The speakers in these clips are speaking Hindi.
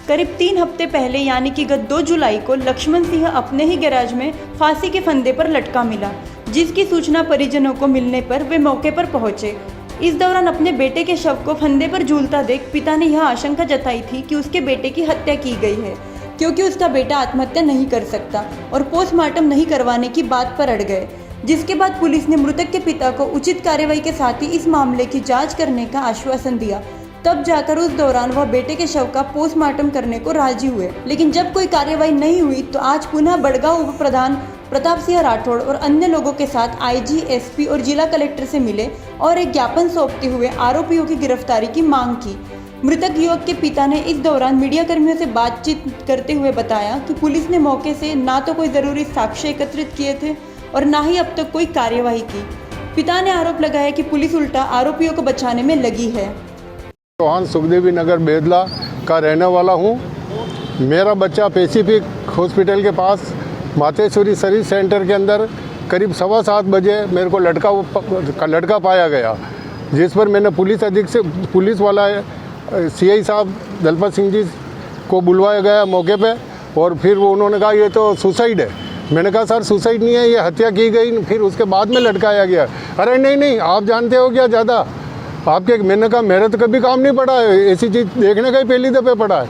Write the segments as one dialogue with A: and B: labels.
A: करीब 3 हफ्ते पहले यानी कि गत 2 जुलाई को लक्ष्मण सिंह अपने ही गैराज में फांसी के फंदे पर लटका मिला, जिसकी सूचना परिजनों को मिलने पर वे मौके पर पहुंचे। इस दौरान अपने बेटे के शव को फंदे पर झूलता देख पिता ने यह आशंका जताई थी कि उसके बेटे की हत्या की गई है, क्योंकि उसका बेटा आत्महत्या नहीं कर सकता और पोस्टमार्टम नहीं करवाने की बात पर अड़ गए। जिसके बाद पुलिस ने मृतक के पिता को उचित कार्रवाई के साथ ही इस मामले की जांच करने का आश्वासन दिया। तब जाकर उस दौरान वह बेटे के शव का पोस्टमार्टम करने को राजी हुए, लेकिन जब कोई कार्रवाई नहीं हुई तो आज पुनः बड़गांव उप प्रधान प्रताप सिंह राठौड़ और अन्य लोगों के साथ आईजी, एसपी और जिला कलेक्टर से मिले और एक ज्ञापन सौंपते हुए आरोपियों की गिरफ्तारी की मांग की। मृतक युवक के पिता ने इस दौरान मीडिया कर्मियों से बातचीत करते हुए बताया कि पुलिस ने मौके से ना तो कोई जरूरी साक्ष्य एकत्रित किए थे और ना ही अब तक कोई कार्यवाही की। पिता ने आरोप लगाया कि पुलिस उल्टा आरोपियों को बचाने में लगी है।
B: चौहान सुखदेवी नगर बेदला का रहने वाला हूँ। मेरा बच्चा पैसिफिक हॉस्पिटल के पास मातेश्वरी सर्विस सेंटर के अंदर करीब 7:15 बजे मेरे को लड़का पाया गया, जिस पर मैंने पुलिस वाला सीआई साहब दलपत सिंह जी को बुलवाया गया मौके पे, और फिर वो उन्होंने कहा ये तो सुसाइड है। मैंने कहा सर सुसाइड नहीं है, ये हत्या की गई। फिर उसके बाद में लटकाया गया। अरे नहीं आप जानते हो क्या ज़्यादा आपके। मैंने कहा मेरा तो कभी काम नहीं पड़ा है, ऐसी चीज़ देखने का ही पहली दफ़े पड़ा है।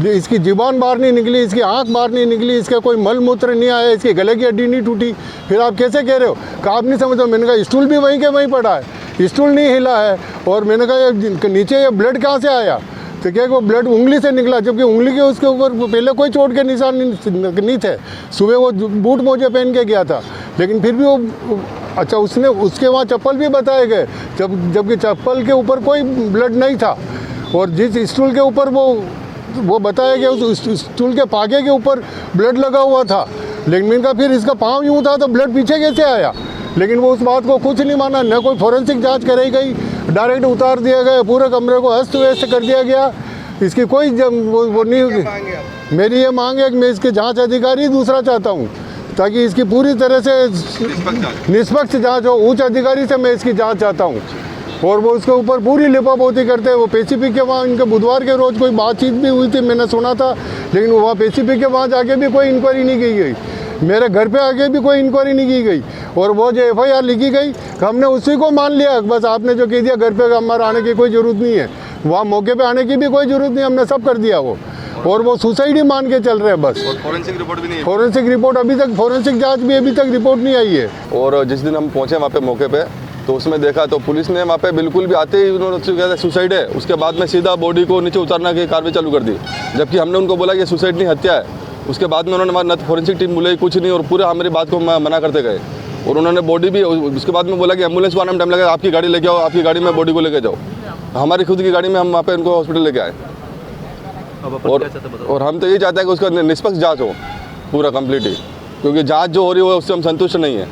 B: इसकी ज़ुबान बाहर नहीं निकली, इसकी आंख बाहर नहीं निकली, इसका कोई मल मूत्र नहीं आया, इसके गले की हड्डी नहीं टूटी। फिर आप कैसे कह रहे हो कि आप नहीं समझते। मैंने कहा स्टूल भी वहीं के वहीं पड़ा है, स्टूल नहीं हिला है। और मैंने कहा नीचे ये ब्लड कहाँ से आया, तो क्या वो ब्लड उंगली से निकला, जबकि उंगली के उसके ऊपर पहले कोई चोट के निशान नहीं थे। सुबह वो बूट मोजे पहन के गया था, लेकिन फिर भी वो अच्छा उसके वहाँ चप्पल भी बताए गए, जबकि चप्पल के ऊपर कोई ब्लड नहीं था। और जिस स्टूल के ऊपर वो बताया गया उस स्टूल के पागे के ऊपर ब्लड लगा हुआ था। लेकिन इनका फिर इसका पाँव यूँ था तो ब्लड पीछे कैसे आया। लेकिन वो उस बात को कुछ नहीं माना, न कोई फोरेंसिक जांच कराई गई, डायरेक्ट उतार दिया गया, पूरे कमरे को अस्त व्यस्त कर दिया गया। इसकी कोई वो नहीं होगी। मेरी ये मांग है कि मैं इसके जांच अधिकारी दूसरा चाहता हूँ, ताकि इसकी पूरी तरह से निष्पक्ष जांच हो। उच्च अधिकारी से मैं इसकी जांच चाहता हूँ, और वो उसके ऊपर पूरी लिपापोती करते हैं। वो पैसिफिक के वहाँ इनके बुधवार के रोज़ कोई बातचीत भी हुई थी, मैंने सुना था, लेकिन वहाँ पैसिफिक के वहाँ जाके भी कोई इंक्वायरी नहीं की गई। मेरे घर पे आके भी कोई इंक्वायरी नहीं की गई। और वो जो FIR लिखी गई हमने उसी को मान लिया। बस आपने जो कह दिया घर पे हमारा आने की कोई ज़रूरत नहीं है, वहाँ मौके पे आने की भी कोई ज़रूरत नहीं, हमने सब कर दिया वो। और वो सुसाइड ही मान के चल रहे हैं बस।
C: फॉरेंसिक रिपोर्ट भी नहीं है।
B: फॉरेंसिक रिपोर्ट अभी तक, फॉरेंसिक जाँच भी अभी तक रिपोर्ट नहीं आई है।
C: और जिस दिन हम पहुँचे वहाँ पे मौके पे, तो उसमें देखा तो पुलिस ने वहाँ पे बिल्कुल भी आते ही उन्होंने कहा सुसाइड है। उसके बाद में सीधा बॉडी को नीचे उतारने की कार्रवाई चालू कर दी, जबकि हमने उनको बोला कि सुसाइड नहीं हत्या है। उसके बाद में उन्होंने हमारी फॉरेंसिक टीम बुलाई, कुछ नहीं, और पूरे हमारी बात को मना करते गए। और उन्होंने बॉडी भी उसके बाद में बोला कि एम्बुलेंस को आने में टाइम लगेगा, आपकी गाड़ी लेके आओ, आपकी गाड़ी में बॉडी को लेके जाओ। हमारी खुद की गाड़ी में हम वहाँ पे उनको हॉस्पिटल लेके आए। और हम तो ये चाहते हैं कि उसका निष्पक्ष जाँच हो पूरा कम्प्लीटली, क्योंकि जाँच जो हो रही है उससे हम संतुष्ट नहीं है।